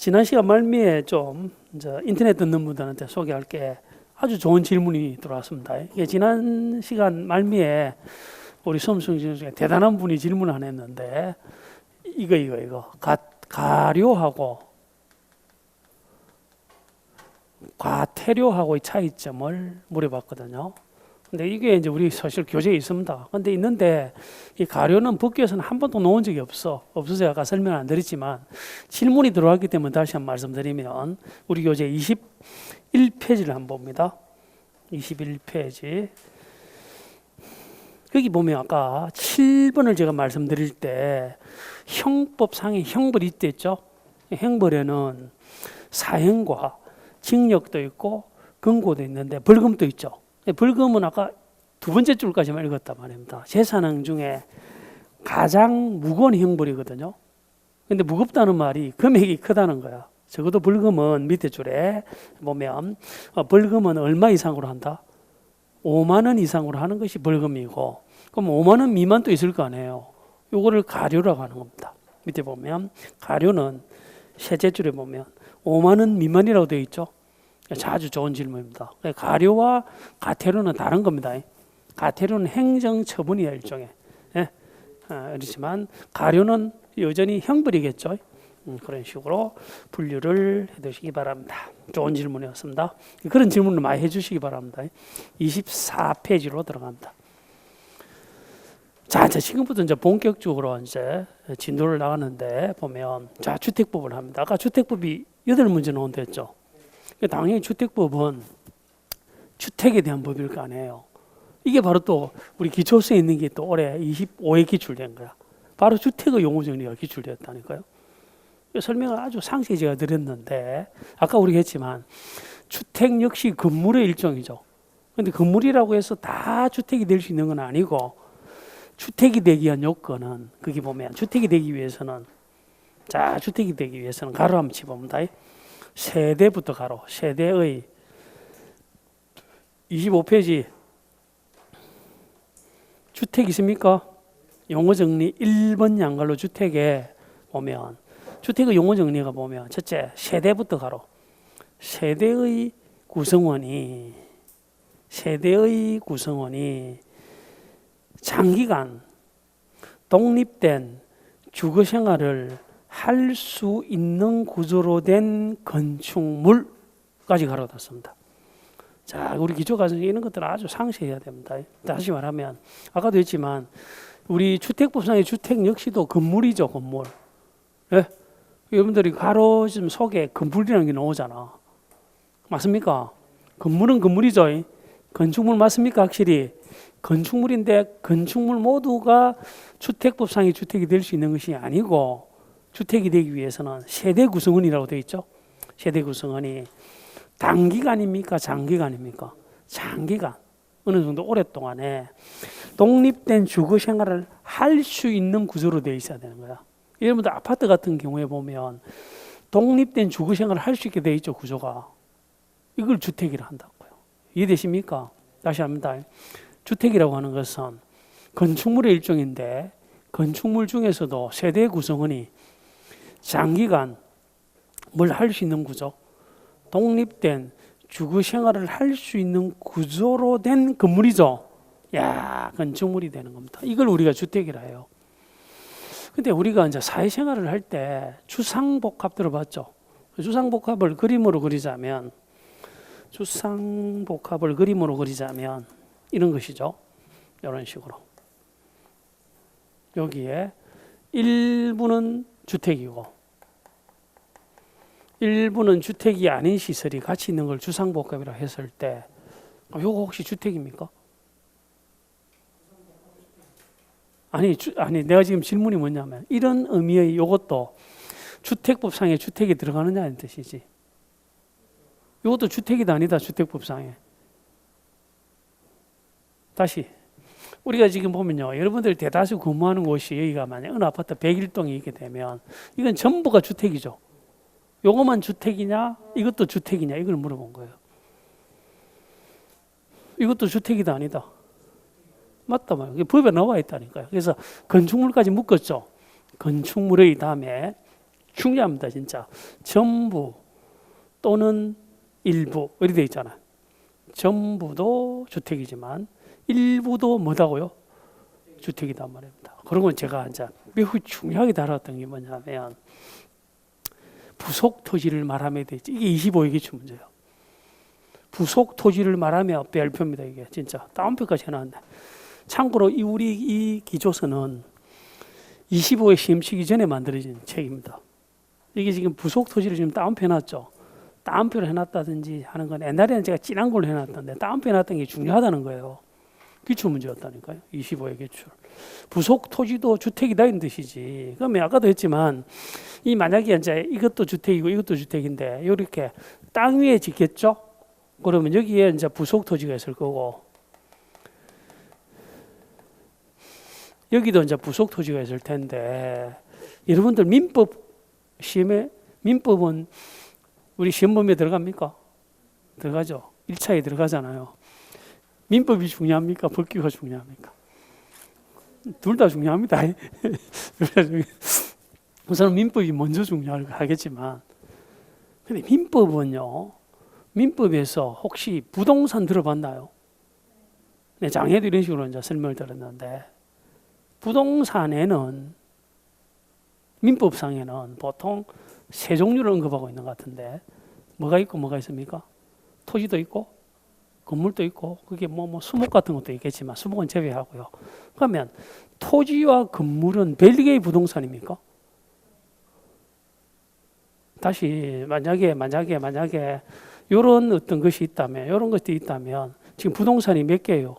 지난 시간 말미에 좀 이제 인터넷 듣는 분들한테 소개할 게 아주 좋은 질문이 들어왔습니다. 이게 지난 시간 말미에 우리 수험생 중에 대단한 분이 질문을 하나 했는데 이거 가료하고 과태료하고의 차이점을 물어봤거든요. 근데 이게 이제 우리 사실 교재에 있습니다. 근데 있는데 이 가료는 법규에서는 한 번도 놓은 적이 없어서 아까 설명 안 드렸지만 질문이 들어왔기 때문에 다시 한번 말씀드리면 우리 교재 21페이지를 한번 봅니다. 21페이지. 여기 보면 아까 7번을 제가 말씀드릴 때 형법상의 형벌이 있댔죠. 형벌에는 사형과 징역도 있고 금고도 있는데 벌금도 있죠. 벌금은 아까 두 번째 줄까지만 읽었단 말입니다. 재산행 중에 가장 무거운 형벌이거든요. 근데 무겁다는 말이 금액이 크다는 거야. 적어도 벌금은 밑에 줄에 보면 벌금은 얼마 이상으로 한다? 5만 원 이상으로 하는 것이 벌금이고, 그럼 5만 원 미만도 있을 거 아니에요. 요거를 가료라고 하는 겁니다. 밑에 보면 가료는 셋째 줄에 보면 5만 원 미만이라고 되어 있죠. 아주 좋은 질문입니다. 가료와 과태료는 다른 겁니다. 과태료는 행정처분이야 일종의. 그렇지만 가료는 여전히 형벌이겠죠. 그런 식으로 분류를 해두시기 바랍니다. 좋은 질문이었습니다. 그런 질문을 많이 해주시기 바랍니다. 24페이지로 들어갑니다. 자, 지금부터 이제 본격적으로 이제 진도를 나가는데 보면 자 주택법을 합니다. 아까 주택법이 8문제 나온댔죠. 당연히 주택법은 주택에 대한 법일 거 아니에요. 이게 바로 또 우리 기초서에 있는 게 또 올해 25회 기출된 거야. 바로 주택의 용어 정리가 기출되었다니까요. 설명을 아주 상세히 제가 드렸는데 아까 우리가 했지만 주택 역시 건물의 일종이죠. 그런데 건물이라고 해서 다 주택이 될 수 있는 건 아니고 주택이 되기 위한 요건은 거기 보면 주택이 되기 위해서는 자 주택이 되기 위해서는 가로 한번 쳐봅니다. 세대부터 가로 세대의 25페이지 주택 있습니까? 용어 정리 1번 양갈로 주택에 보면 주택의 용어 정리가 보면 첫째 세대부터 가로 세대의 구성원이 장기간 독립된 주거 생활을 할 수 있는 구조로 된 건축물까지 가로닫습니다. 자, 우리 기초과정에 이런 것들은 아주 상세히 해야 됩니다. 다시 말하면 아까도 했지만 우리 주택법상의 주택 역시도 건물이죠, 건물. 예? 여러분들이 가로 지금 속에 건물이라는 게 나오잖아. 맞습니까? 건물은 건물이죠. 건축물 맞습니까? 확실히 건축물인데 건축물 모두가 주택법상의 주택이 될 수 있는 것이 아니고 주택이 되기 위해서는 세대 구성원이라고 되어 있죠. 세대 구성원이 단기간입니까? 장기간입니까? 장기간. 어느 정도 오랫동안에 독립된 주거 생활을 할 수 있는 구조로 되어 있어야 되는 거야. 여러분들 아파트 같은 경우에 보면 독립된 주거 생활을 할 수 있게 되어 있죠. 구조가. 이걸 주택이라 한다고요. 이해되십니까? 다시 합니다. 주택이라고 하는 것은 건축물의 일종인데 건축물 중에서도 세대 구성원이 장기간 뭘 할 수 있는 구조, 독립된 주거 생활을 할 수 있는 구조로 된 건물이죠. 야, 건축물이 되는 겁니다. 이걸 우리가 주택이라 해요. 근데 우리가 이제 사회생활을 할 때 주상복합 들어봤죠? 주상복합을 그림으로 그리자면 이런 것이죠. 이런 식으로. 여기에 일부는 주택이고 일부는 주택이 아닌 시설이 같이 있는 걸 주상복합이라고 했을 때 이거 혹시 주택입니까? 아니 내가 지금 질문이 뭐냐면 이런 의미의 이것도 주택법상에 주택이 들어가느냐는 뜻이지. 이것도 주택이다 아니다 주택법상에. 다시 우리가 지금 보면요, 여러분들 대다수 근무하는 곳이 여기가 만약 어느 아파트 101동이 있게 되면 이건 전부가 주택이죠. 요것만 주택이냐 이것도 주택이냐 이걸 물어본 거예요. 이것도 주택이다 아니다. 맞다 말이에요. 법에 나와 있다니까요. 그래서 건축물까지 묶었죠. 건축물의 다음에 중요합니다. 진짜 전부 또는 일부 이렇게 돼 있잖아요. 전부도 주택이지만 일부도 뭐다고요? 주택이단 말입니다. 그런 건 제가 이제 매우 중요하게 다뤘던 게 뭐냐면 부속 토지를 말하면 되지. 이게 25의 기출 문제예요. 부속 토지를 말하면 별표입니다. 이게 진짜 다운표까지 해놨네. 참고로 우리 이 기조서는 25의 시험 치기 전에 만들어진 책입니다. 이게 지금 부속 토지를 지금 다운표 해놨죠. 다운표를 해놨다든지 하는 건 옛날에는 제가 진한 걸로 해놨던데 다운표 해놨던 게 중요하다는 거예요. 기출 문제였다니까요. 25의 기출. 부속 토지도 주택이다 이런 뜻이지. 그러면 아까도 했지만 이 만약에 이제 이것도 주택이고 이것도 주택인데 이렇게 땅 위에 짓겠죠? 그러면 여기에 이제 부속 토지가 있을 거고 여기도 이제 부속 토지가 있을 텐데 여러분들 민법 시험에 민법은 우리 시험 범위에 들어갑니까? 들어가죠. 1차에 들어가잖아요. 민법이 중요합니까? 법규가 중요합니까? 둘 다 중요합니다. 우선 민법이 먼저 중요하겠지만 근데 민법은요. 민법에서 혹시 부동산 들어봤나요? 네, 장애도 이런 식으로 이제 설명을 들었는데 부동산에는 민법상에는 보통 세 종류를 언급하고 있는 것 같은데 뭐가 있고 뭐가 있습니까? 토지도 있고 건물도 있고 그게 뭐 수목 같은 것도 있겠지만 수목은 제외하고요. 그러면 토지와 건물은 별개의 부동산입니까? 다시 만약에 이런 어떤 것이 있다면 이런 것들이 있다면 지금 부동산이 몇 개예요?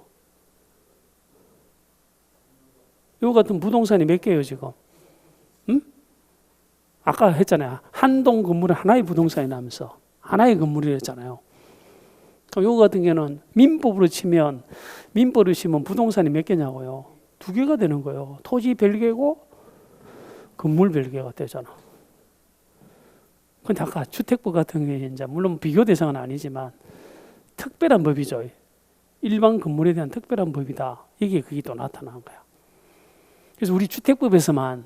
이 같은 부동산이 몇 개예요 지금? 아까 했잖아요. 한 동 건물은 하나의 부동산이 나면서 하나의 건물이랬잖아요. 그럼 이거 같은 경우는 민법으로 치면 부동산이 몇 개냐고요? 2개가 되는 거예요. 토지 별개고 건물 별개가 되잖아. 근데 아까 주택법 같은 게 이제 물론 비교 대상은 아니지만 특별한 법이죠. 일반 건물에 대한 특별한 법이다. 이게 그게 또 나타난 거야. 그래서 우리 주택법에서만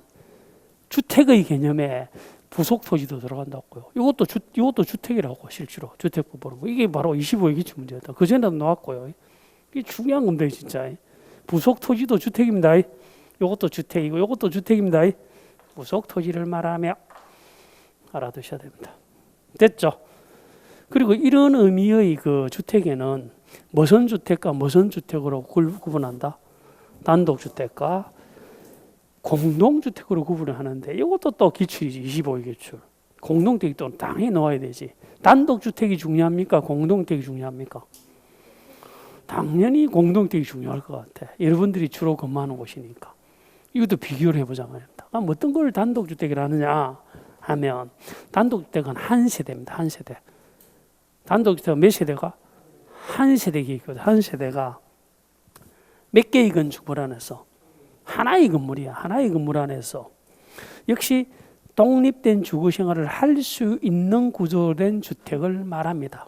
주택의 개념에 부속 토지도 들어간다고요. 이것도 주택이라고 실제로 주택법으로. 이게 바로 25의 기출 문제였다. 그 전에도 나왔고요. 이게 중요한 건데 진짜. 부속 토지도 주택입니다. 이것도 주택이고 이것도 주택입니다. 부속 토지를 말하며 알아두셔야 됩니다. 됐죠? 그리고 이런 의미의 그 주택에는 무슨 주택과 무슨 주택으로 구분한다? 단독주택과 공동주택으로 구분을 하는데 이것도 또 기출이지. 25의 기출. 공동주택이 또 당연히 나와야 되지. 단독주택이 중요합니까? 공동주택이 중요합니까? 당연히 공동주택이 중요할 것 같아. 여러분들이 주로 근무하는 곳이니까. 이것도 비교를 해보자 말입니다. 그럼 어떤 걸 단독주택이라 하느냐 하면 단독주택은 한 세대입니다. 한 세대. 단독주택은 몇 세대가? 한 세대 계획이거든. 한 세대가 몇 개의 건축물 안에서 하나의 건물이야. 하나의 건물 안에서 역시 독립된 주거 생활을 할 수 있는 구조된 주택을 말합니다.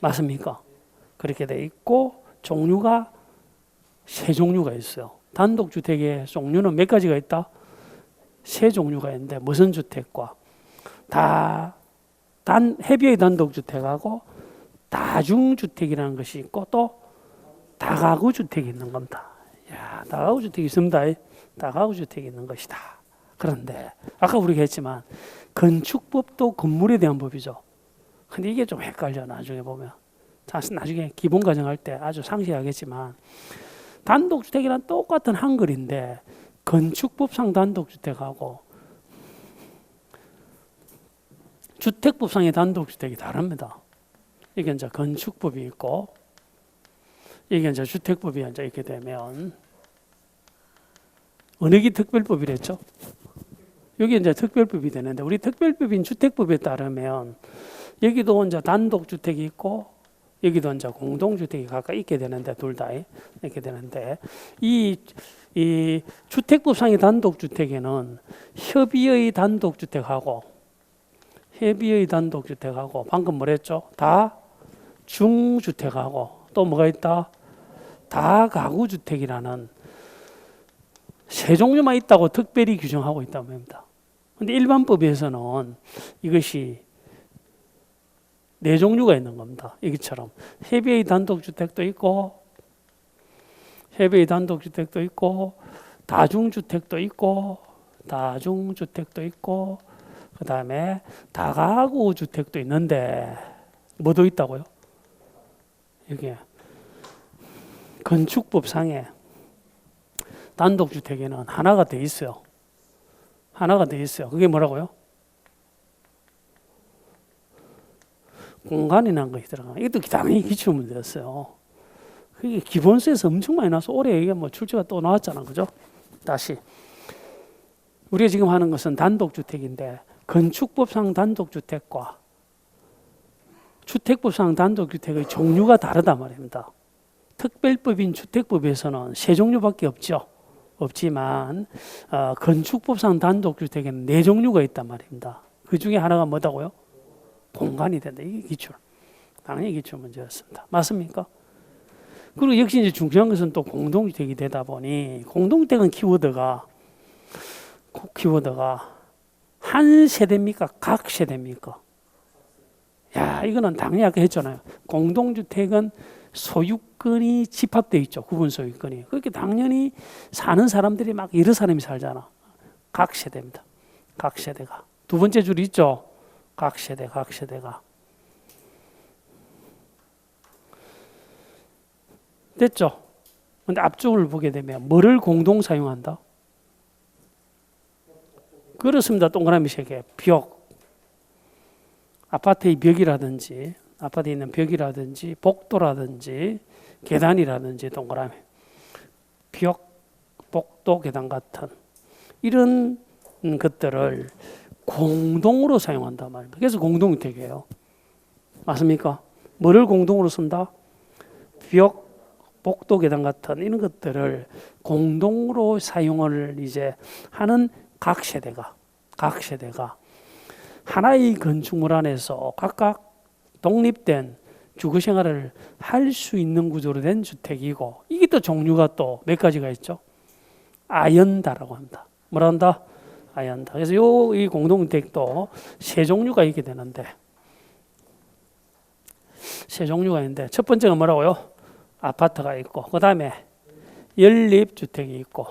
맞습니까? 그렇게 돼 있고 종류가 세 종류가 있어요. 단독주택의 종류는 몇 가지가 있다? 세 종류가 있는데 무슨 주택과 해비의 단독주택하고 다중주택이라는 것이 있고 또 다가구주택이 있는 겁니다. 야, 다가구주택이 있습니다. 다가구주택이 있는 것이다. 그런데 아까 우리가 했지만 건축법도 건물에 대한 법이죠. 근데 이게 좀 헷갈려 나중에 보면. 나중에 기본 과정할 때 아주 상세하겠지만 단독주택이란 똑같은 한글인데 건축법상 단독주택하고 주택법상의 단독주택이 다릅니다. 이게 이제 건축법이 있고 이게 이제 주택법이 이제 이렇게 되면 어느 게 특별법이랬죠? 여기 이제 특별법이 되는데 우리 특별법인 주택법에 따르면 여기도 이제 단독주택이 있고 여기도 이제 공동주택이 각각 있게 되는데 둘 다 이렇게 되는데 이 주택법상의 단독주택에는 협의의 단독주택하고 방금 뭐랬죠? 다중주택하고 또 뭐가 있다? 다가구주택이라는 세 종류만 있다고 특별히 규정하고 있다고 합니다. 근데 일반법에서는 이것이 네 종류가 있는 겁니다. 이것처럼 해외의 단독주택도 있고, 해외의 단독주택도 있고, 다중주택도 있고, 다중주택도 있고, 그 다음에 다가구 주택도 있는데 뭐도 있다고요? 이게 건축법상에 단독주택에는 하나가 더 있어요. 하나가 더 있어요. 그게 뭐라고요? 공간이라는 것이 들어가. 이것도 당연히 기출문제였어요. 그게 기본서에서 엄청 많이 나와서 올해 이게 뭐 출제가 또 나왔잖아, 그죠? 다시 우리가 지금 하는 것은 단독주택인데 건축법상 단독주택과 주택법상 단독주택의 종류가 다르다 말입니다. 특별법인 주택법에서는 세 종류밖에 없죠. 없지만 건축법상 단독주택에는 네 종류가 있단 말입니다. 그 중에 하나가 뭐다고요? 공간이 된다. 이게 기출. 당연히 기출 문제였습니다. 맞습니까? 그리고 역시 이제 중요한 것은 또 공동주택이 되다 보니 공동주택은 키워드가 한 세대입니까? 각 세대입니까? 야, 이거는 당연히 아까 했잖아요. 공동주택은 소유권이 집합되어 있죠. 구분 소유권이. 그렇게 당연히 사는 사람들이 막 여러 사람이 살잖아. 각 세대입니다. 각 세대가. 두 번째 줄 있죠. 각 세대가. 됐죠? 근데 앞줄을 보게 되면 뭐를 공동 사용한다? 그렇습니다. 동그라미 3개. 벽. 아파트의 벽이라든지, 아파트에 있는 벽이라든지, 복도라든지, 계단이라든지 동그라미. 벽, 복도, 계단 같은 이런 것들을 공동으로 사용한단 말입니다. 그래서 공동주택이에요. 맞습니까? 뭐를 공동으로 쓴다? 벽, 복도, 계단 같은 이런 것들을 공동으로 사용을 이제 하는 각 세대가 하나의 건축물 안에서 각각 독립된 주거 생활을 할 수 있는 구조로 된 주택이고, 이게 또 종류가 또 몇 가지가 있죠. 아연다라고 합니다. 뭐라 한다? 아연다. 그래서 이 공동주택도 세 종류가 있게 되는데, 세 종류가 있는데 첫 번째가 뭐라고요? 아파트가 있고, 그 다음에 연립주택이 있고,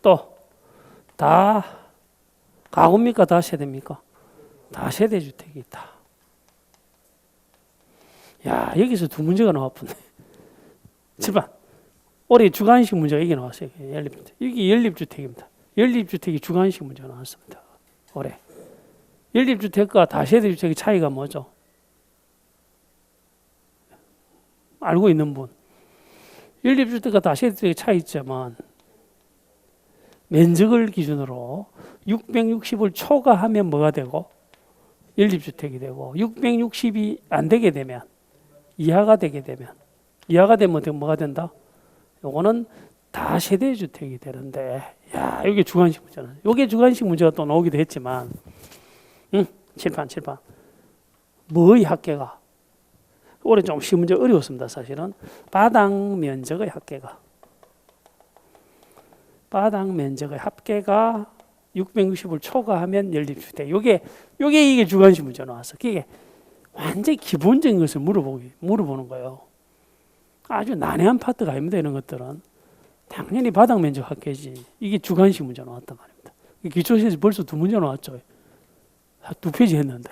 또 다 가구입니까? 다 세대입니까? 다 세대주택이 있다. 야, 여기서 두 문제가 나왔군요. 7번. 올해 주관식 문제가 이게 나왔어요. 연립주택. 이게 연립주택입니다. 연립주택이 주관식 문제가 나왔습니다. 올해. 연립주택과 다세대주택의 차이가 뭐죠? 알고 있는 분. 연립주택과 다세대주택의 차이점은 면적을 기준으로 660을 초과하면 뭐가 되고 연립주택이 되고, 660이 안 되게 되면 이하가 되면 뭐가 된다? 요거는 다세대주택이 되는데, 야, 이게 주관식 문제잖아요. 이게 주관식 문제가 또 나오기도 했지만, 칠판. 뭐의 합계가? 올해 좀 시험 문제 어려웠습니다. 사실은 바닥 면적의 합계가 660을 초과하면 연립주택. 요게 이게 주관식 문제 나왔어. 그게 완전히 기본적인 것을 물어보는 거예요. 아주 난해한 파트가 아닙니다. 이런 것들은 당연히 바닥 면적 합계지. 이게 주관식 문제 나왔단 말입니다. 기초시에서 벌써 두 문제 나왔죠. 2페이지 했는데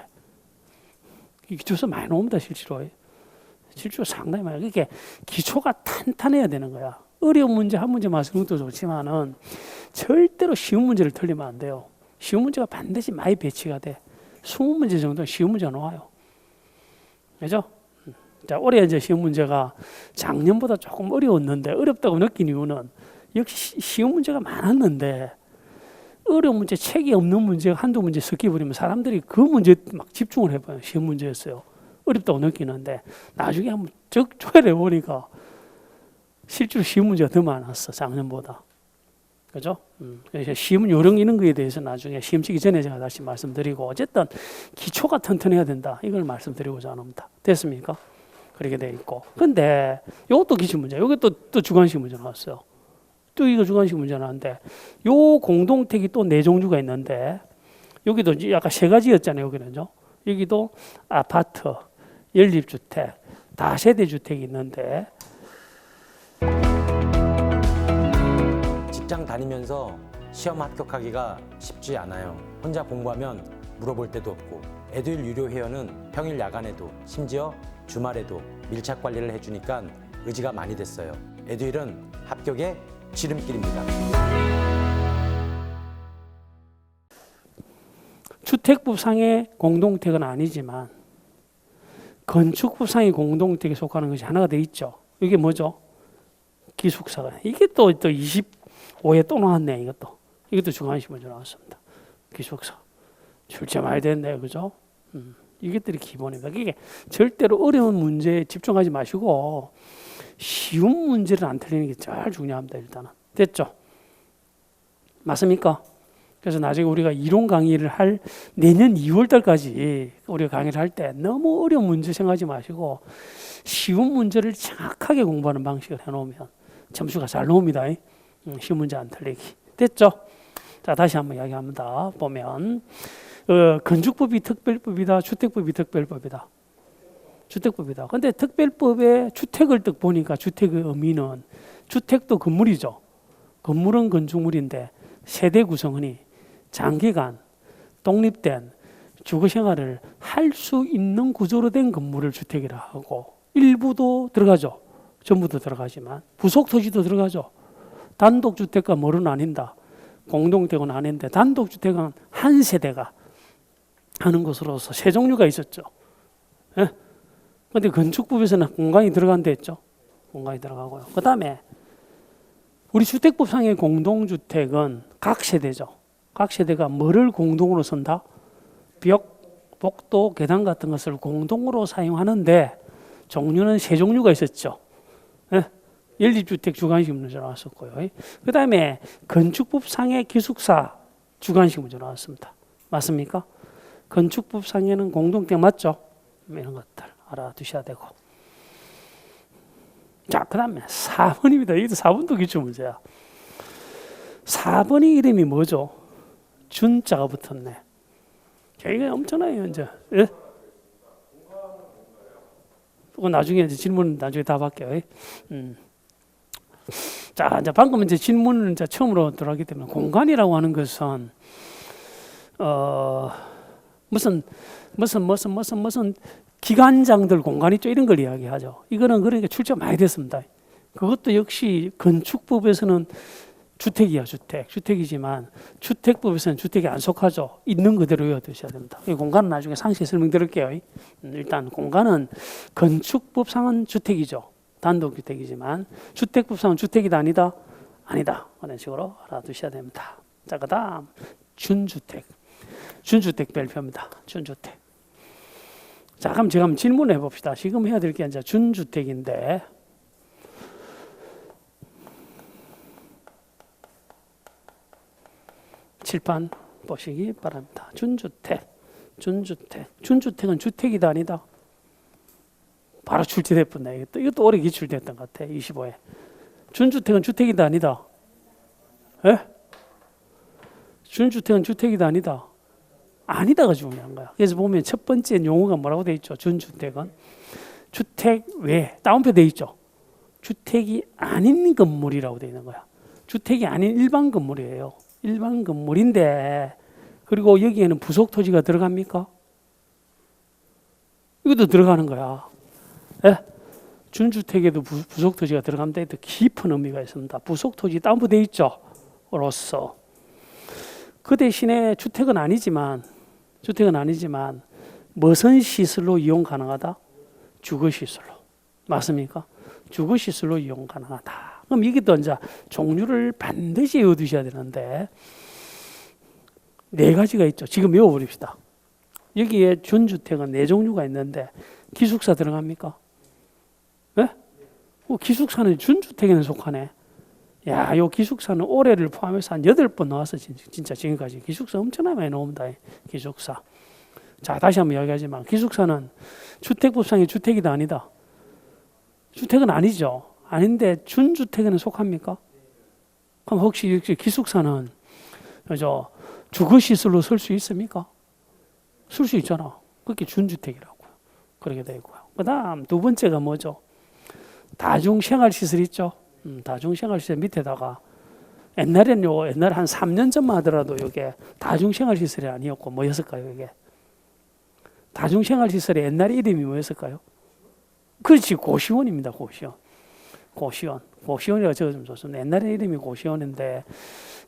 기초서 많이 나옵니다. 실제로 상당히 많아요. 그러니까 기초가 탄탄해야 되는 거야. 어려운 문제 한 문제 맞추는 것도 좋지만은 절대로 쉬운 문제를 틀리면 안 돼요. 쉬운 문제가 반드시 많이 배치가 돼. 20문제 정도는 쉬운 문제가 나와요. 그죠? 자, 올해 이제 쉬운 문제가 작년보다 조금 어려웠는데, 어렵다고 느낀 이유는 역시 쉬운 문제가 많았는데 어려운 문제, 책이 없는 문제가 한두 문제 섞여버리면 사람들이 그 문제에 막 집중을 해봐요. 쉬운 문제였어요. 어렵다고 느끼는데 나중에 한번 조회를 해보니까 실제로 쉬운 문제가 더 많았어, 작년보다. 그죠? 그래서 시험 요령 이런 거에 대해서 나중에 시험 치기 전에 제가 다시 말씀드리고, 어쨌든 기초가 튼튼해야 된다, 이걸 말씀드리고자 합니다. 됐습니까? 그렇게 돼 있고. 근데 이것도 기출 문제, 이게 또 주관식 문제 나왔어요. 또 이거 주관식 문제 나왔는데, 요 공동택이 또 네 종류가 있는데, 여기도 이제 아까 세 가지였잖아요. 여기는요. 여기도 아파트, 연립주택, 다세대주택이 있는데 직장 다니면서 시험 합격하기가 쉽지 않아요. 혼자 공부하면 물어볼 데도 없고 에듀윌 유료 회원은 평일 야간에도 심지어 주말에도 밀착 관리를 해주니까 의지가 많이 됐어요. 에듀윌은 합격의 지름길입니다. 주택법상의 공동택은 아니지만 건축법상의 공동택에 속하는 것이 하나가 돼 있죠. 이게 뭐죠? 기숙사가. 이게 또 25에 또 나왔네. 이것도 주관식문제 나왔습니다. 기숙사. 출제 많이 됐네요. 그죠? 이것들이 기본입니다. 이게 절대로 어려운 문제에 집중하지 마시고 쉬운 문제를 안 틀리는 게 제일 중요합니다. 일단은. 됐죠? 맞습니까? 그래서 나중에 우리가 이론 강의를 할 내년 2월 달까지 우리가 강의를 할 때 너무 어려운 문제 생각하지 마시고 쉬운 문제를 정확하게 공부하는 방식을 해놓으면 점수가 잘 나옵니다. 쉬운 문제 안 틀리기. 됐죠? 자, 다시 한번 이야기합니다. 보면 건축법이 특별법이다, 주택법이 특별법이다. 주택법이다. 근데 특별법에 주택을 딱 보니까 주택의 의미는 주택도 건물이죠. 건물은 건축물인데 세대 구성원이 장기간 독립된 주거 생활을 할 수 있는 구조로 된 건물을 주택이라 하고 일부도 들어가죠. 전부도 들어가지만 부속 토지도 들어가죠. 단독주택과 뭐로 나뉜다. 공동택은 아닌데 단독주택은 한 세대가 하는 것으로서 세 종류가 있었죠. 그런데 건축법에서는 공간이 들어간다 했죠. 공간이 들어가고요. 그 다음에 우리 주택법상의 공동주택은 각 세대죠. 각 세대가 뭐를 공동으로 쓴다? 벽, 복도, 계단 같은 것을 공동으로 사용하는데 종류는 세 종류가 있었죠. 연립주택 주관식 문제 나왔었고요. 그 다음에 건축법상의 기숙사 주관식 문제 나왔습니다. 맞습니까? 건축법상에는 공동택 맞죠? 이런 것들 알아두셔야 되고. 자, 그 다음에 4번입니다. 이것도 4번도 기출문제야. 4번의 이름이 뭐죠? 준자가 붙었네. 이게 엄청나요, 이제. 예? 그거 나중에 이제 질문 나중에 답할게요. 자, 이제 방금 이제 질문을 이제 처음으로 들어가기 때문에 공간이라고 하는 것은 무슨 기관장들 공간 있죠, 이런 걸 이야기하죠. 이거는 그러니까 출제 많이 됐습니다. 그것도 역시 건축법에서는 주택이야, 주택이지만 주택법에서는 주택이 안 속하죠. 있는 그대로 외워두셔야 됩니다. 이 공간은 나중에 상세히 설명드릴게요. 일단 공간은 건축법상은 주택이죠. 단독주택이지만 주택법상은 주택이다 아니다? 아니다. 그런 식으로 알아두셔야 됩니다. 자, 그 다음 준주택. 준주택 별표입니다. 준주택. 자, 그럼 제가 한번 질문을 해봅시다. 지금 해야 될 게 이제 준주택인데 칠판 보시기 바랍니다. 준주택. 준주택은 주택이다 아니다? 바로 출제됐군요. 이것도 올해 기출됐던 것 같아. 25에. 준주택은 주택이다 아니다? 예? 준주택은 주택이다 아니다? 아니다가 중요한 거야. 그래서 보면 첫 번째 용어가 뭐라고 돼 있죠? 준주택은 주택 외 다운표 돼 있죠. 주택이 아닌 건물이라고 돼 있는 거야. 주택이 아닌 일반 건물이에요. 일반 건물인데 그리고 여기에는 부속 토지가 들어갑니까? 이것도 들어가는 거야. 예? 준주택에도 부속 토지가 들어간다 해도 깊은 의미가 있습니다. 부속 토지 다운표 돼 있죠. 로서. 그 대신에 주택은 아니지만 무슨 시설로 이용 가능하다? 주거시설로. 맞습니까? 주거시설로 이용 가능하다. 그럼 이게 또 이제 종류를 반드시 외워두셔야 되는데 네 가지가 있죠. 지금 외워버립시다. 여기에 준주택은 네 종류가 있는데 기숙사 들어갑니까? 네? 기숙사는 준주택에는 속하네. 야, 요 기숙사는 올해를 포함해서 한 8번 나왔어. 진짜 지금까지. 기숙사 엄청나게 많이 나옵니다. 기숙사. 자, 다시 한번 이야기하지만 기숙사는 주택법상의 주택이다 아니다? 주택은 아니죠. 아닌데 준주택에는 속합니까? 그럼 혹시 기숙사는 주거시설로 쓸 수 있습니까? 쓸 수 있잖아. 그게 준주택이라고요. 그렇게 되어 있고요. 그 다음 두 번째가 뭐죠? 다중생활시설 있죠? 다중생활시설 밑에다가 옛날에는 옛날 한 3년 전만 하더라도 이게 다중생활시설이 아니었고 뭐였을까요? 이게 다중생활시설의 옛날 이름이 뭐였을까요? 그렇지, 고시원입니다. 고시원이라고 적어주면 좋습니다. 옛날에 이름이 고시원인데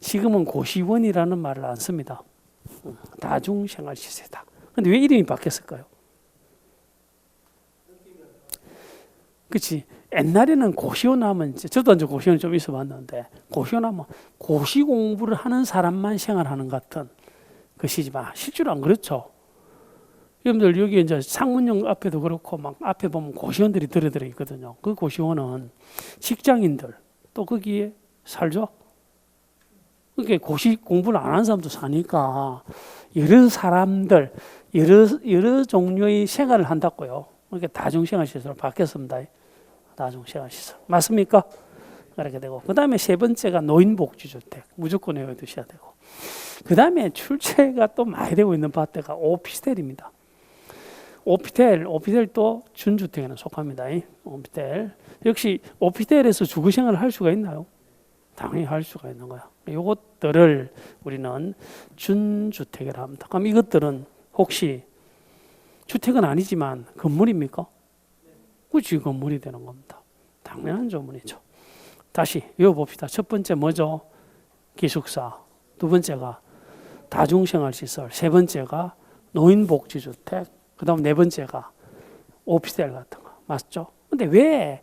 지금은 고시원이라는 말을 안 씁니다. 다중생활시설이다. 근데 왜 이름이 바뀌었을까요? 그렇지. 옛날에는 고시원 하면, 저도 이제 고시원 좀 있어 봤는데, 고시원 하면 고시 공부를 하는 사람만 생활하는 것 같은 것이지만, 실제로 안 그렇죠. 여러분들 여기 이제 상문역 앞에도 그렇고, 막 앞에 보면 고시원들이 들어 있거든요. 그 고시원은 직장인들, 또 거기에 살죠. 그게 고시 공부를 안 하는 사람도 사니까, 여러 사람들, 여러 종류의 생활을 한다고요. 그러니까 다중생활시설로 바뀌었습니다. 다중생활시설. 맞습니까? 그렇게 되고. 그 다음에 세 번째가 노인복지주택. 무조건 외워두셔야 되고. 그 다음에 출제가 또 많이 되고 있는 파트가 오피스텔입니다. 오피스텔도 준주택에는 속합니다. 오피스텔. 역시 오피스텔에서 주거생활을 할 수가 있나요? 당연히 할 수가 있는 거야. 이것들을 우리는 준주택이라 합니다. 그럼 이것들은 혹시 주택은 아니지만 건물입니까? 그렇지, 건물이 되는 겁니다. 당연한 조문이죠. 다시 외워봅시다. 첫 번째 뭐죠? 기숙사. 두 번째가 다중생활시설. 세 번째가 노인복지주택. 그 다음 네 번째가 오피스텔 같은 거. 맞죠? 근데 왜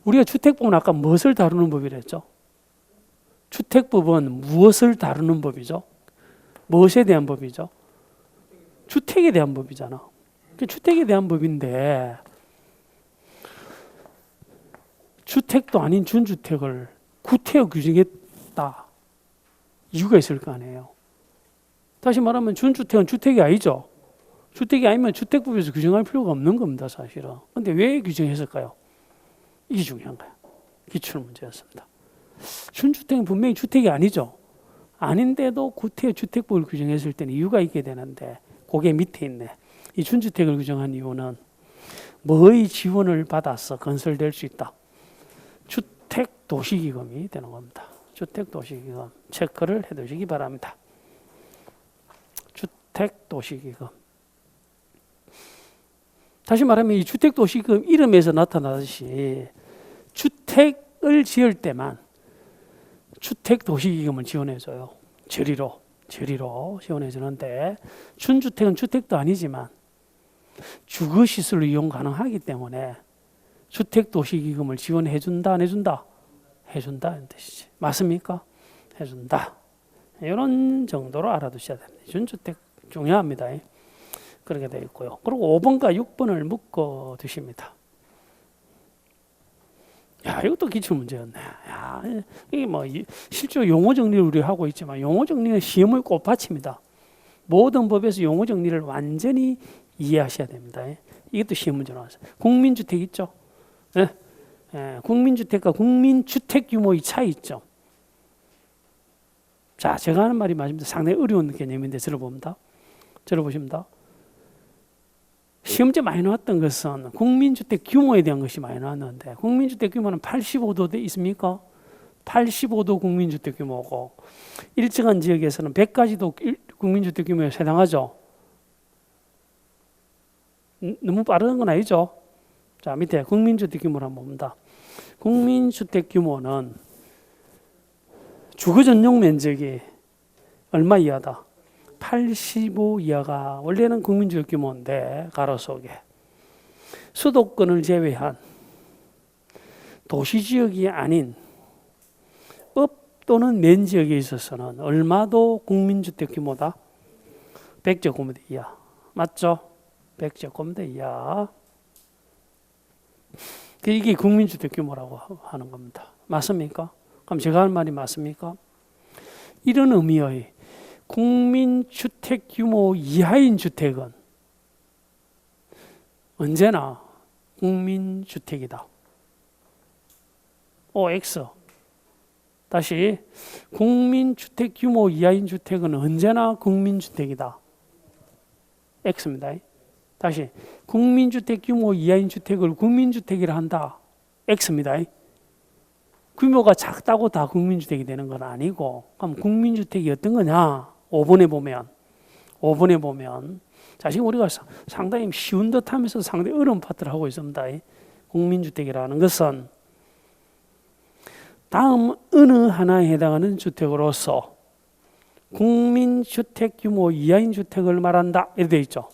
우리가 주택법은 아까 무엇을 다루는 법이랬죠? 주택법은 무엇을 다루는 법이죠? 무엇에 대한 법이죠? 주택에 대한 법이잖아. 주택에 대한 법인데 주택도 아닌 준주택을 구태여 규정했다. 이유가 있을 거 아니에요. 다시 말하면 준주택은 주택이 아니죠. 주택이 아니면 주택법에서 규정할 필요가 없는 겁니다, 사실은. 그런데 왜 규정했을까요? 이게 중요한 거예요. 기출 문제였습니다. 준주택은 분명히 주택이 아니죠. 아닌데도 구태여 주택법을 규정했을 때는 이유가 있게 되는데 그게 밑에 있네. 이 준주택을 규정한 이유는 뭐의 지원을 받아서 건설될 수 있다. 주택도시기금이 되는 겁니다. 주택도시기금 체크를 해두시기 바랍니다. 주택도시기금. 다시 말하면 이 주택도시기금 이름에서 나타나듯이 주택을 지을 때만 주택도시기금을 지원해줘요. 저리로 지원해주는데 준주택은 주택도 아니지만 주거시설로 이용 가능하기 때문에 주택도시기금을 지원해준다, 안 해준다? 해준다는 뜻이지. 맞습니까? 해준다. 이런 정도로 알아두셔야 됩니다. 준주택 중요합니다. 그렇게 되어 있고요. 그리고 5번과 6번을 묶어 두십니다. 야, 이것도 기출문제였네. 야, 이게 뭐, 실제로 용어 정리를 우리 하고 있지만, 용어 정리는 시험의 꽃밭입니다. 모든 법에서 용어 정리를 완전히 이해하셔야 됩니다. 이것도 시험 문제 나왔어요. 국민주택 있죠? 네? 국민주택과 국민주택 규모의 차이 있죠? 자, 제가 하는 말이 맞습니다. 상당히 어려운 개념인데, 들어보십니다. 시험제 많이 나왔던 것은 국민주택 규모에 대한 것이 많이 나왔는데 국민주택 규모는 85도 있습니까? 85도 국민주택 규모고 일정한 지역에서는 100가지도 국민주택 규모에 해당하죠. 너무 빠른 건 아니죠. 자, 밑에 국민주택 규모를 한번 봅니다. 국민주택 규모는 주거 전용 면적이 얼마 이하다? 85 이하가 원래는 국민주택 규모인데 가로 속에 수도권을 제외한 도시지역이 아닌 업 또는 맨 지역에 있어서는 얼마도 국민주택 규모다? 100제곱미터 이하. 맞죠? 100제곱미터 이하. 이게 국민주택 규모라고 하는 겁니다. 맞습니까? 그럼 제가 할 말이 맞습니까? 이런 의미의 국민주택 규모 이하인 주택은 언제나 국민주택이다. OX. 다시 국민주택 규모 이하인 주택은 언제나 국민주택이다. X입니다. 다시 국민주택 규모 이하인 주택을 국민주택이라 한다. X입니다. 규모가 작다고 다 국민주택이 되는 건 아니고, 그럼 국민주택이 어떤 거냐? 5번에 보면 자, 지금 우리가 상당히 쉬운 듯 하면서 상당히 어려운 파트를 하고 있습니다. 국민주택이라는 것은 다음 어느 하나에 해당하는 주택으로서 국민주택 규모 이하인 주택을 말한다. 이렇게 되어 있죠.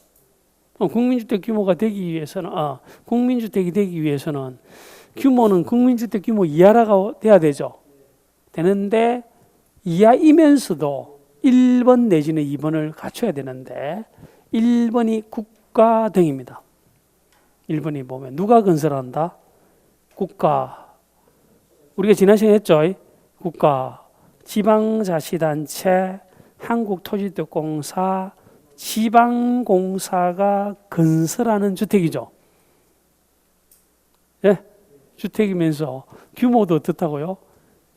국민주택 규모가 되기 위해서는, 국민주택이 되기 위해서는 규모는 국민주택 규모 이하라고 돼야 되죠. 되는데 이하이면서도 1번 내지는 2번을 갖춰야 되는데 1번이 국가 등입니다. 1번이 보면 누가 건설한다? 국가. 우리가 지난 시간에 했죠. 국가, 지방자치단체, 한국토지특공사, 지방공사가 건설하는 주택이죠. 예? 주택이면서 규모도 어떻다고요?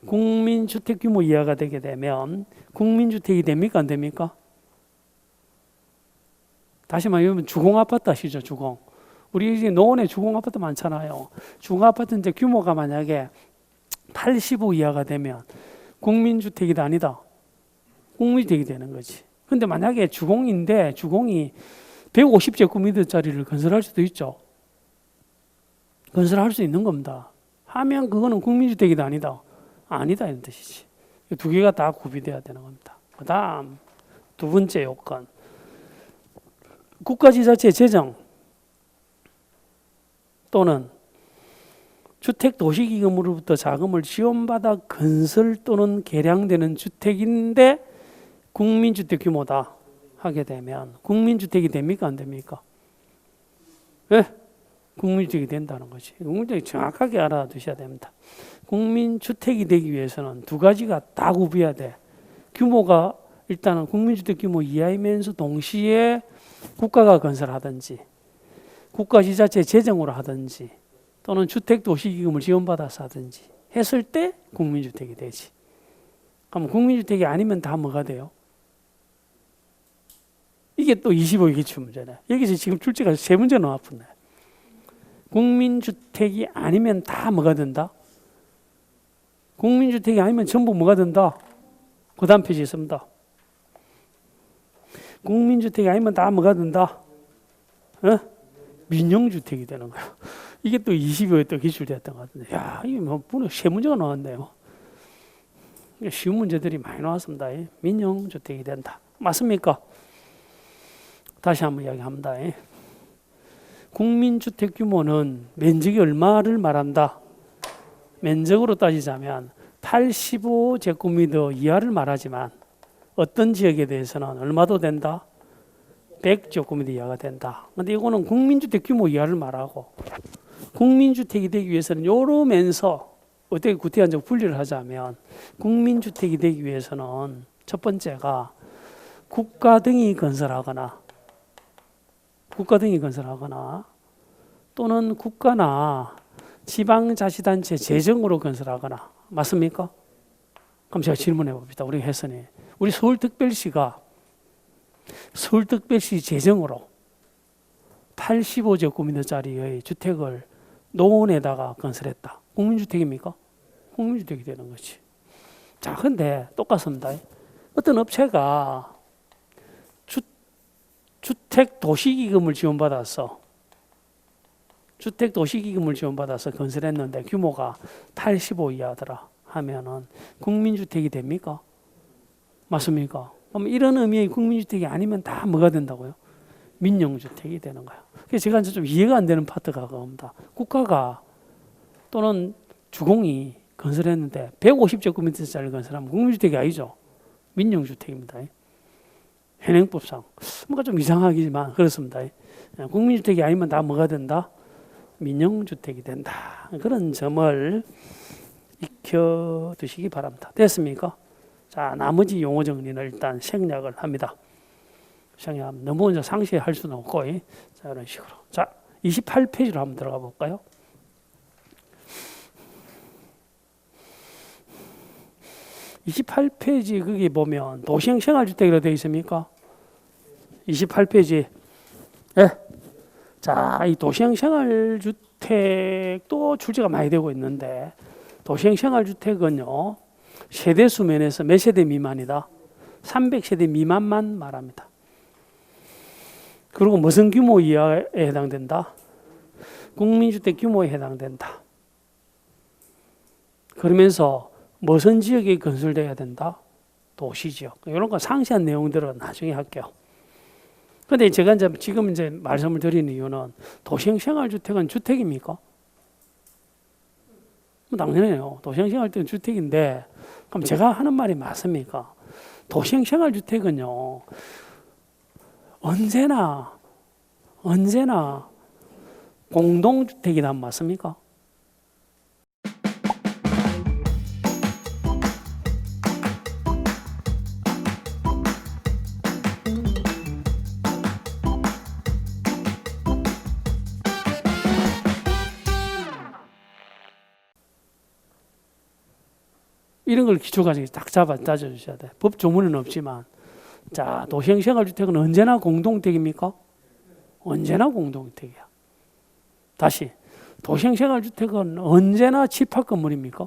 국민주택 규모 이하가 되게 되면 국민주택이 됩니까? 안 됩니까? 다시 말하면 주공아파트 아시죠? 주공. 우리 이제 노원에 주공아파트 많잖아요. 주공아파트 이제 규모가 만약에 85 이하가 되면 국민주택이다 아니다? 국민주택이 되는 거지. 근데 만약에 주공인데 주공이 150제곱미터짜리를 건설할 수도 있죠. 건설할 수 있는 겁니다. 하면 그거는 국민주택이다 아니다? 아니다 이런 뜻이지. 두 개가 다 구비돼야 되는 겁니다. 그 다음 두 번째 요건, 국가지자체 재정 또는 주택도시기금으로부터 자금을 지원받아 건설 또는 개량되는 주택인데 국민주택 규모다 하게 되면 국민주택이 됩니까? 안 됩니까? 네? 국민주택이 된다는 거지. 국민주택이 정확하게 알아두셔야 됩니다. 국민주택이 되기 위해서는 두 가지가 다 구비해야 돼. 규모가 일단은 국민주택 규모 이하이면서 동시에 국가가 건설하든지 국가지자체 재정으로 하든지 또는 주택도시기금을 지원받아서 하든지 했을 때 국민주택이 되지. 그럼 국민주택이 아니면 다 뭐가 돼요? 이게 또 25의 기출문제네. 여기서 지금 출제가 세 문제 나왔네. 국민주택이 아니면 다 뭐가 된다? 국민주택이 아니면 전부 뭐가 된다? 그 다음 페이지에 있습니다. 국민주택이 아니면 다 뭐가 된다? 민영주택이 되는 거야. 이게 또 25에 또 기출됐던 것 같은데, 야, 이게 뭐 세 문제가 나왔네요. 쉬운 문제들이 많이 나왔습니다. 민영주택이 된다. 맞습니까? 다시 한번 이야기합니다. 국민주택 규모는 면적이 얼마를 말한다? 면적으로 따지자면 85제곱미터 이하를 말하지만 어떤 지역에 대해서는 얼마도 된다? 100제곱미터 이하가 된다. 근데 이거는 국민주택 규모 이하를 말하고, 국민주택이 되기 위해서는 요러면서 어떻게 구태한적 분리를 하자면 국민주택이 되기 위해서는 첫 번째가 국가 등이 건설하거나 또는 국가나 지방자치단체 재정으로 건설하거나, 맞습니까? 그럼 제가 질문해 봅시다. 우리 혜선이, 우리 서울특별시가 서울특별시 재정으로 85제곱미터짜리의 주택을 노원에다가 건설했다. 국민주택입니까? 국민주택이 되는 거지. 자, 근데 똑같습니다. 어떤 업체가 주택도시기금을 지원받아서 건설했는데 규모가 85 이하더라 하면은 국민주택이 됩니까? 맞습니까? 그럼 이런 의미의 국민주택이 아니면 다 뭐가 된다고요? 민영주택이 되는 거예요. 그래서 제가 이제 좀 이해가 안 되는 파트가 그겁니다. 국가가 또는 주공이 건설했는데 150제곱미터짜리 건설하면 국민주택이 아니죠. 민영주택입니다. 현행법상 뭔가 좀 이상하기만 그렇습니다. 국민주택이 아니면 다 뭐가 된다? 민영주택이 된다. 그런 점을 익혀두시기 바랍니다. 됐습니까? 자, 나머지 용어 정리는 일단 생략을 합니다. 생략하면 너무 먼저 상세할 수는 없고, 자, 이런 식으로. 자, 28페이지로 한번 들어가 볼까요? 28페이지 거기 보면 도시형 생활주택이라고 되어 있습니까? 28페이지. 예. 자, 이 도시형 생활주택도 출제가 많이 되고 있는데 도시형 생활주택은요. 세대수 면에서 몇 세대 미만이다? 300세대 미만만 말합니다. 그리고 무슨 규모 이하에 해당된다? 국민주택 규모에 해당된다. 그러면서 무슨 지역에 건설돼야 된다? 도시지역. 이런 거 상세한 내용들은 나중에 할게요. 그런데 제가 지금 말씀을 드리는 이유는 도시형 생활주택은 주택입니까? 당연해요. 도시형 생활주택은 주택인데 그럼 제가 하는 말이 맞습니까? 도시형 생활주택은요. 언제나 공동주택이란 맞습니까? 이런 걸 기초 가지고 딱 따져주셔야 돼. 법 조문은 없지만, 자, 도시형 생활주택은 언제나 공동주택입니까? 언제나 공동주택이야. 다시, 도시형 생활주택은 언제나 집합 건물입니까?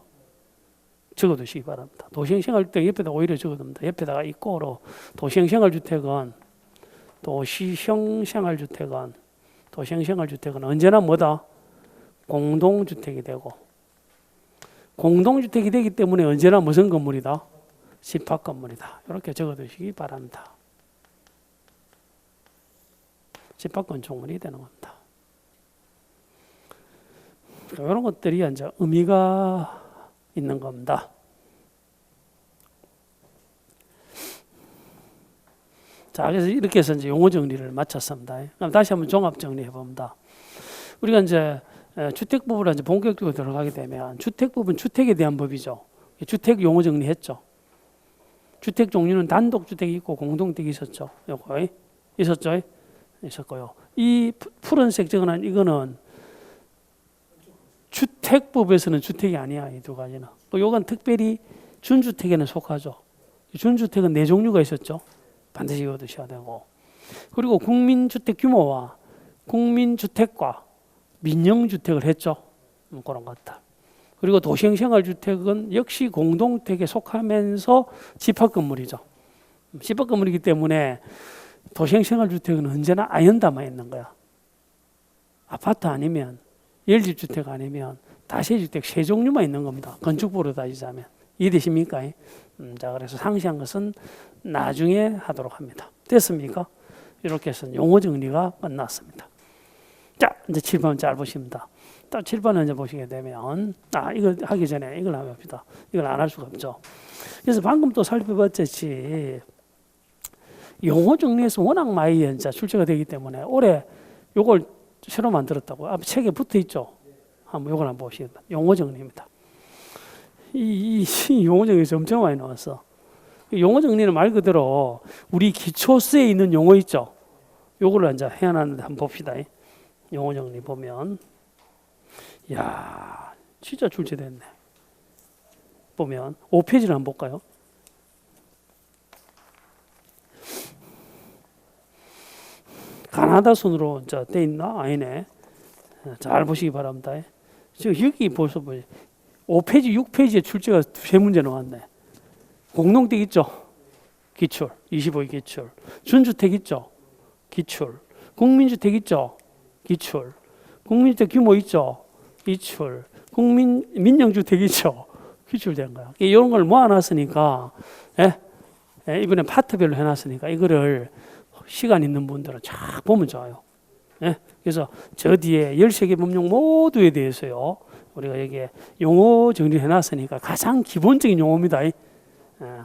적어두시기 바랍니다. 도시형 생활주택 옆에다 오히려 적어둡니다. 옆에다가 이꼬로 도시형 생활주택은 언제나 뭐다? 공동주택이 되고, 공동주택이 되기 때문에 언제나 무슨 건물이다? 집합 건물이다. 이렇게 적어두시기 바랍니다. 집합 건축물이 되는 겁니다. 이런 것들이 이제 의미가 있는 겁니다. 자, 그래서 이렇게 해서 이제 용어 정리를 마쳤습니다. 그럼 다시 한번 종합 정리해 봅니다. 우리가 이제 주택법으로 이제 본격적으로 들어가게 되면 주택법은 주택에 대한 법이죠. 주택 용어 정리했죠. 주택 종류는 단독주택이 있고 공동주택이 있었죠. 요거 있었죠. 있었고요. 이 푸른색 적어놓은 이거는 주택법에서는 주택이 아니야. 이 두 가지는. 또 요건 특별히 준주택에는 속하죠. 준주택은 네 종류가 있었죠. 반드시 외워두셔야 되고. 그리고 국민주택 규모와 국민주택과 민영주택을 했죠. 그런 것들. 그리고 도시형 생활주택은 역시 공동주택에 속하면서 집합건물이죠. 집합건물이기 때문에 도시형 생활주택은 언제나 아연담아 있는 거야. 아파트 아니면 열집주택 아니면 다세주택 세 종류만 있는 겁니다. 건축법으로 따지자면. 이해되십니까? 자, 그래서 상세한 것은 나중에 하도록 합니다. 됐습니까? 이렇게 해서 용어 정리가 끝났습니다. 자, 이제 7번 잘 보십니다. 딱 7번을 이제 보시게 되면, 이거 하기 전에 이걸 한번 봅시다. 이걸 안 할 수가 없죠. 그래서 방금 또 살펴봤듯이, 용어 정리에서 워낙 많이 이제 출제가 되기 때문에 올해 요걸 새로 만들었다고. 앞에 책에 붙어 있죠. 한번 요걸 한번 보시겠다. 용어 정리입니다. 이 용어 정리에서 엄청 많이 나왔어. 용어 정리는 말 그대로 우리 기초서에 있는 용어 있죠. 요걸로 이제 해놨는데 한번 봅시다. 용어 정리 보면, 야, 진짜 출제됐네. 보면 5페이지를 한번 볼까요? 가나다 순으로 이제 돼 있나? 아니네. 잘 보시기 바랍니다. 지금 여기 벌써 5페이지, 6페이지에 출제가 세 문제 나왔네. 공동주택 있죠? 기출, 25의 기출. 준주택 있죠? 기출. 국민주택 있죠? 기출. 국민주택 규모 있죠? 기출. 민영주택 있죠? 기출된 거야. 이런 걸 모아놨으니까, 이번에 파트별로 해놨으니까 이거를 시간 있는 분들은 쫙 보면 좋아요. 그래서 저 뒤에 13개 법령 모두에 대해서요. 우리가 여기에 용어 정리를 해놨으니까 가장 기본적인 용어입니다.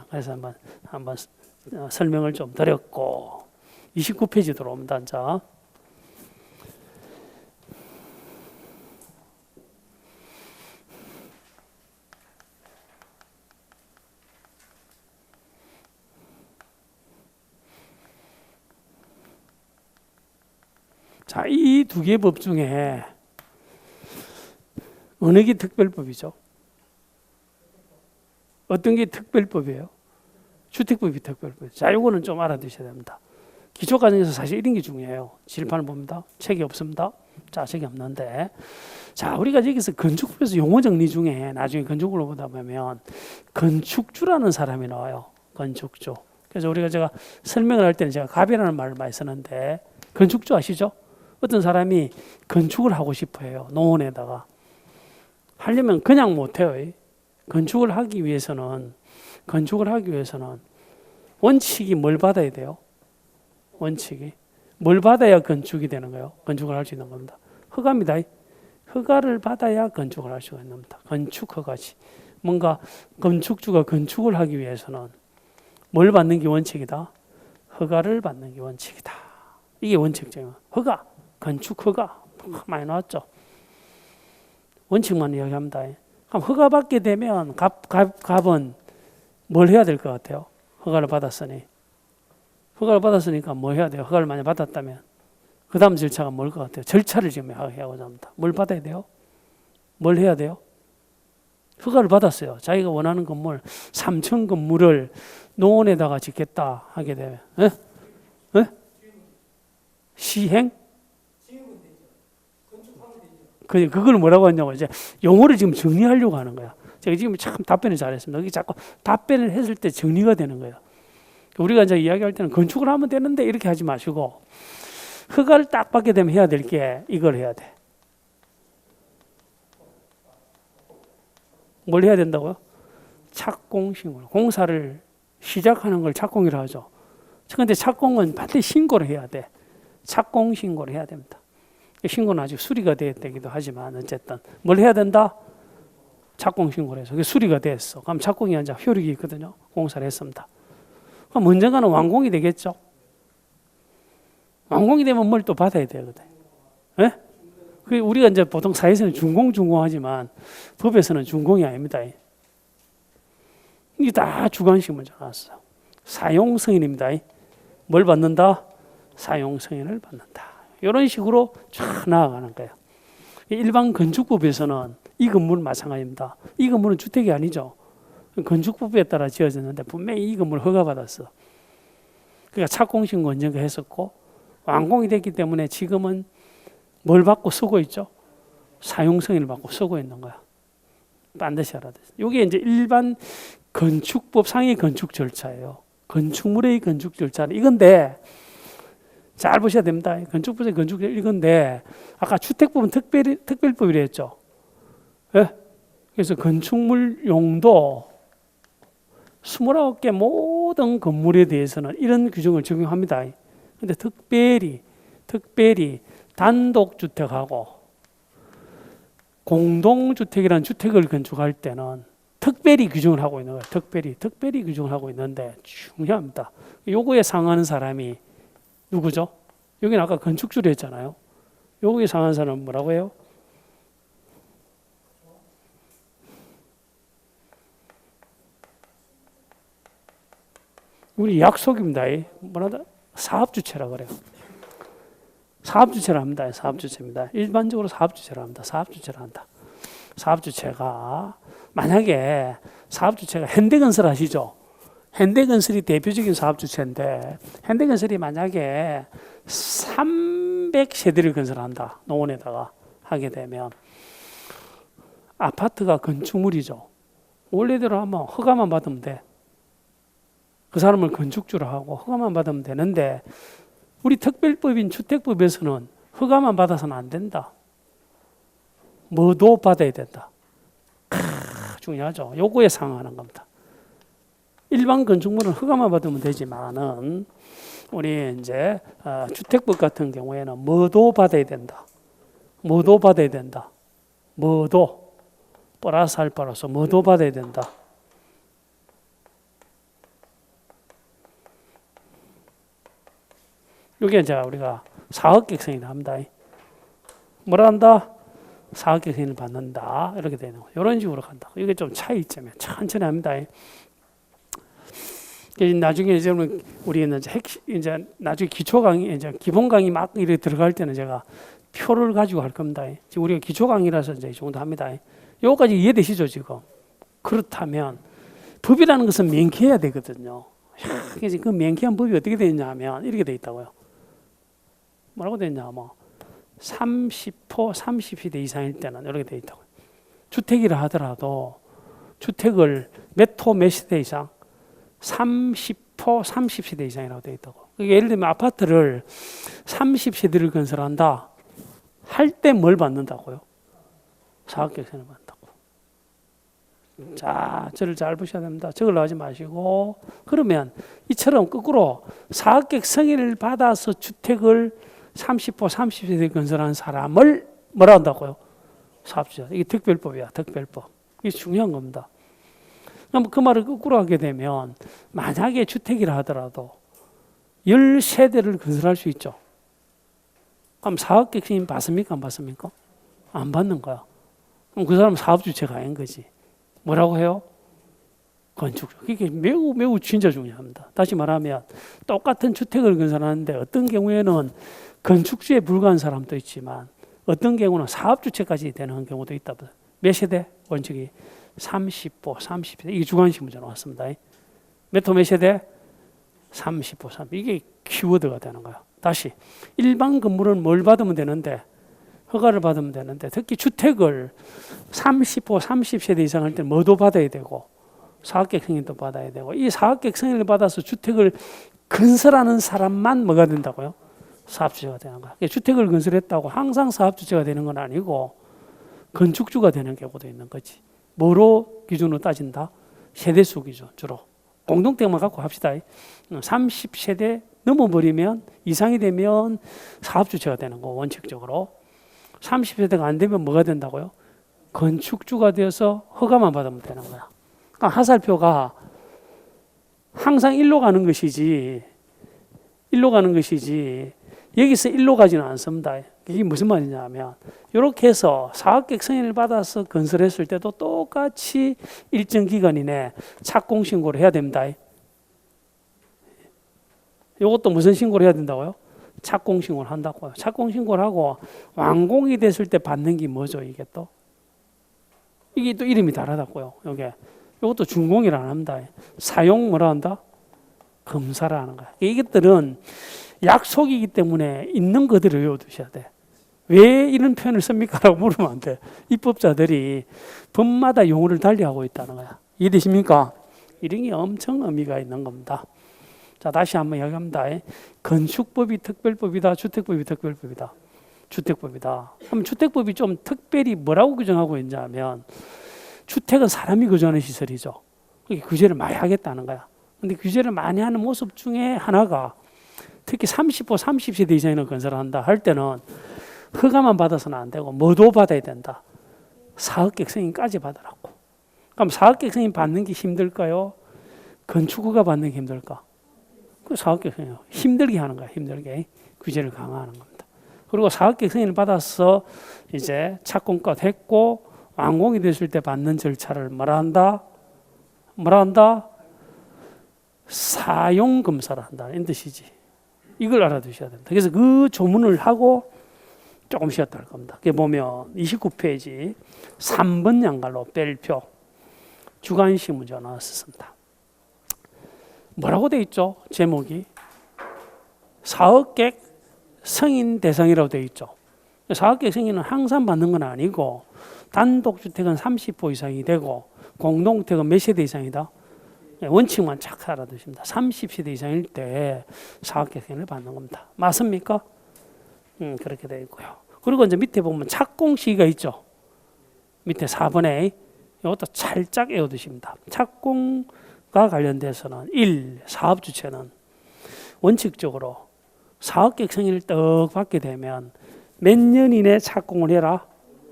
그래서 한번 설명을 좀 드렸고 29페이지 들어옵니다. 자, 이 두 개의 법 중에 어느 게 특별법이죠? 어떤 게 특별법이에요? 주택법이 특별법이에요. 자, 요거는 좀 알아두셔야 됩니다. 기초과정에서 사실 이런 게 중요해요. 질판을 봅니다. 책이 없습니다. 자, 책이 없는데. 자, 우리가 여기서 건축법에서 용어 정리 중에 나중에 건축으로 보다 보면 건축주라는 사람이 나와요. 건축주. 그래서 우리가 제가 설명을 할 때는 제가 갑이라는 말을 많이 쓰는데 건축주 아시죠? 어떤 사람이 건축을 하고 싶어 해요. 농원에다가. 하려면 그냥 못해요. 건축을 하기 위해서는 원칙이 뭘 받아야 돼요? 원칙이. 뭘 받아야 건축이 되는 거예요? 건축을 할 수 있는 겁니다. 허가입니다. 허가를 받아야 건축을 할 수가 있는 겁니다. 건축 허가지. 뭔가 건축주가 건축을 하기 위해서는 뭘 받는 게 원칙이다? 허가를 받는 게 원칙이다. 이게 원칙적인 허가, 건축 허가 많이 나왔죠. 원칙만 이야기합니다. 그럼 허가 받게 되면 갑은 뭘 해야 될 것 같아요? 허가를 받았으니까 뭐 해야 돼요? 허가를 많이 받았다면 그 다음 절차가 뭘 것 같아요? 절차를 지금 하고자 합니다. 뭘 받아야 돼요? 뭘 해야 돼요? 허가를 받았어요. 자기가 원하는 건물 3층 건물을 농원에다가 짓겠다 하게 되면 시행? 그걸 뭐라고 하냐고 이제 용어를 지금 정리하려고 하는 거야. 제가 지금 참 답변을 잘했습니다. 여기 자꾸 답변을 했을 때 정리가 되는 거예요. 우리가 이제 이야기할 때는 건축을 하면 되는데 이렇게 하지 마시고 허가를 딱 받게 되면 해야 될 게 이걸 해야 돼. 뭘 해야 된다고요? 착공신고. 공사를 시작하는 걸 착공이라 하죠. 그런데 착공은 반드시 신고를 해야 돼. 착공신고를 해야 됩니다. 신고는 아직 수리가 되기도 하지만 어쨌든 뭘 해야 된다? 착공신고를 해서 그게 수리가 됐어. 그럼 착공이 이제 효력이 있거든요. 공사를 했습니다. 그럼 언젠가는 완공이 되겠죠. 완공이 되면 뭘 또 받아야 되거든. 예? 우리가 이제 보통 사회에서는 준공하지만 법에서는 준공이 아닙니다. 이게 다 주관식 문제 나왔어요. 사용 승인입니다. 뭘 받는다? 사용 승인을 받는다. 이런 식으로 쫙 나아가는 거예요. 일반 건축법에서는 이 건물은 마찬가지입니다. 이 건물은 주택이 아니죠. 건축법에 따라 지어졌는데 분명히 이 건물을 허가받았어. 그러니까 착공신고 언젠가 했었고 완공이 됐기 때문에 지금은 뭘 받고 쓰고 있죠? 사용 승인을 받고 쓰고 있는 거야. 반드시 알아야 돼. 이게 이제 일반 건축법 상의 건축 절차예요. 건축물의 건축 절차는 이건데 잘 보셔야 됩니다. 건축법의 건축 이건데 아까 주택법은 특별법이라 했죠. 예? 그래서 건축물 용도 29개 모든 건물에 대해서는 이런 규정을 적용합니다. 근데 특별히 단독주택하고 공동주택이라는 주택을 건축할 때는 특별히 규정을 하고 있는 거예요. 특별히 규정을 하고 있는데 중요합니다. 요거에 상하는 사람이 누구죠? 여기는 아까 건축주로 했잖아요. 요거에 상하는 사람은 뭐라고 해요? 우리 약속입니다. 뭐라다? 사업주체라 그래요. 사업주체라 합니다. 사업주체입니다. 일반적으로 사업주체라 합니다. 사업주체라 한다. 사업주체가 만약에 사업주체가 현대건설 아시죠? 현대건설이 대표적인 사업주체인데 현대건설이 만약에 300세대를 건설한다. 농원에다가 하게 되면 아파트가 건축물이죠. 원래대로 하면 허가만 받으면 돼. 그 사람을 건축주로 하고 허가만 받으면 되는데 우리 특별법인 주택법에서는 허가만 받아서는 안 된다. 뭐도 받아야 된다. 중요하죠. 요거에 상하는 겁니다. 일반 건축물은 허가만 받으면 되지만은 우리 이제 주택법 같은 경우에는 뭐도 받아야 된다. 뭐도 받아야 된다. 뭐도 플러스 알파로서 뭐도 받아야 된다. 이게 이제 우리가 사업계획 승인을 합니다. 뭐라 한다? 사업계획 승인을 받는다. 이렇게 되는 거예요. 이런 식으로 간다. 이게 좀 차이점이에요. 천천히 합니다. 나중에 이제 우리는 이제 나중에 기초 강의, 이제 기본 강의 막 이렇게 들어갈 때는 제가 표를 가지고 할 겁니다. 지금 우리가 기초 강의라서 이제 이 정도 합니다. 요거까지 이해되시죠, 지금? 그렇다면 법이라는 것은 명쾌해야 되거든요. 그래서 그 명쾌한 법이 어떻게 되어 있냐면 이렇게 되어 있다고요. 뭐라고 되어 있냐면 30호, 30세대 이상일 때는 이렇게 되어 있다고요. 주택이라 하더라도 주택을 몇 호, 몇 세대 이상 30호, 30세대 이상이라고 되어 있다고. 예를 들면 아파트를 30세대를 건설한다 할 때 뭘 받는다고요? 사업객세를 받는다고. 자, 저를 잘 보셔야 됩니다. 저걸 하지 마시고, 그러면 이처럼 거꾸로 사업객 승인을 받아서 주택을 30호, 30세대 건설한 사람을 뭐라 한다고요? 사업주자. 이게 특별법이야, 특별법. 이게 중요한 겁니다. 그럼 그 말을 거꾸로 하게 되면 만약에 주택이라 하더라도 10세대를 건설할 수 있죠. 그럼 사업객 승인 받습니까? 안 받습니까? 안 받는 거야. 그럼 그 사람은 사업주체가 아닌 거지. 뭐라고 해요? 건축주. 그게 매우 매우 진짜 중요합니다. 다시 말하면 똑같은 주택을 건설하는데 어떤 경우에는 건축주에 불과한 사람도 있지만 어떤 경우는 사업주체까지 되는 경우도 있다. 몇 세대? 원칙이 30호, 30세대. 이게 주관식 문제 나왔습니다. 몇 호 몇 세대? 30호, 30. 이게 키워드가 되는 거야. 다시 일반 건물은 뭘 받으면 되는데 허가를 받으면 되는데 특히 주택을 30호, 30세대 이상 할 때 뭐도 받아야 되고 사업객 승인도 받아야 되고 이 사업객 승인을 받아서 주택을 건설하는 사람만 뭐가 된다고요? 사업주체가 되는 거야. 주택을 건설했다고 항상 사업주체가 되는 건 아니고 건축주가 되는 경우도 있는 거지. 뭐로 기준으로 따진다? 세대수 기준 주로. 공동택만 갖고 합시다. 30세대 넘어버리면 이상이 되면 사업주체가 되는 거 원칙적으로. 30세대가 안 되면 뭐가 된다고요? 건축주가 되어서 허가만 받으면 되는 거야. 그러니까 하살표가 항상 일로 가는 것이지 여기서 일로 가지는 않습니다. 이게 무슨 말이냐면 이렇게 해서 사업객 승인을 받아서 건설했을 때도 똑같이 일정 기간 이내 착공 신고를 해야 됩니다. 이것도 무슨 신고를 해야 된다고요? 착공 신고를 한다고요. 착공 신고를 하고 완공이 됐을 때 받는 게 뭐죠? 이게 또 이름이 다르다고요. 이것도 준공이라 안 합니다. 사용 뭐라 한다? 검사라 하는 거야. 이것들은 약속이기 때문에 있는 그대로 외워두셔야 돼. 왜 이런 표현을 씁니까? 라고 물으면 안 돼. 입법자들이 법마다 용어를 달리하고 있다는 거야. 이해되십니까? 이런 게 엄청 의미가 있는 겁니다. 자, 다시 한번 이야기합니다. 건축법이 특별법이다. 주택법이 특별법이다. 주택법이다. 그럼 주택법이 좀 특별히 뭐라고 규정하고 있냐면 주택은 사람이 거주하는 시설이죠. 그게 규제를 많이 하겠다는 거야. 근데 규제를 많이 하는 모습 중에 하나가 특히 30호, 30세대 이상의 건설을 한다 할 때는 허가만 받아서는 안 되고 뭐도 받아야 된다. 사업객 승인까지 받으라고. 그럼 사업객 승인 받는 게 힘들까요? 건축허가 받는 게 힘들까? 그 사업객 승인 힘들게 하는 거야. 힘들게 규제를 강화하는 겁니다. 그리고 사업객 승인을 받아서 이제 착공껏 했고 완공이 됐을 때 받는 절차를 뭐라 한다? 사용 검사를 한다. 이런 뜻이지. 이걸 알아두셔야 됩니다. 그래서 그 조문을 하고 조금 쉬었다 할 겁니다. 그게 보면 29페이지 3번 양갈로 뺄표 주관식 문제가 나왔습니다. 뭐라고 돼 있죠? 제목이 사업객 승인 대상이라고 돼 있죠. 사업객 승인은 항상 받는 건 아니고 단독주택은 30호 이상이 되고 공동주택은 몇 세대 이상이다? 원칙만 착 알아두십니다. 30세대 이상일 때 사업객 승인을 받는 겁니다. 맞습니까? 그렇게 되어 있고요. 그리고 이제 밑에 보면 착공 시기가 있죠. 밑에 4번에 이것도 살짝 외워두십니다. 착공과 관련돼서는 1. 사업주체는 원칙적으로 사업객 승인을 떡 받게 되면 몇 년 이내 착공을 해라?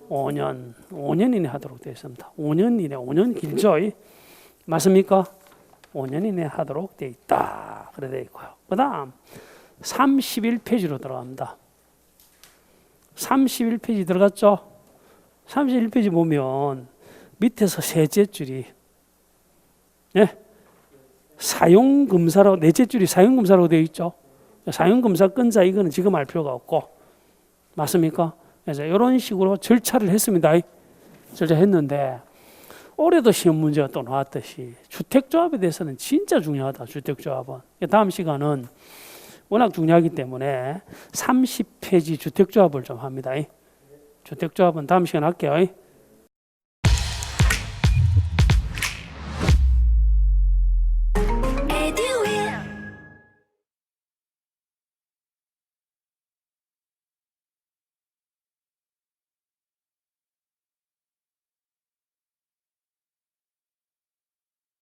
5년. 5년 이내 하도록 되어 있습니다. 5년 이내, 5년 길죠? 맞습니까? 5년 이내 하도록 되어 있다. 그래 되어 있고요. 그 다음 31페이지로 들어갑니다. 31페이지 들어갔죠? 31페이지 보면 밑에서 셋째 줄이 사용검사라고 넷째 줄이 사용검사라고 되어 있죠. 사용검사 건자 이거는 지금 알 필요가 없고 맞습니까? 그래서 이런 식으로 절차를 했습니다. 절차했는데 올해도 시험 문제가 또 나왔듯이 주택조합에 대해서는 진짜 중요하다. 주택조합은. 다음 시간은 워낙 중요하기 때문에 30페이지 주택조합을 좀 합니다. 주택조합은 다음 시간 할게요.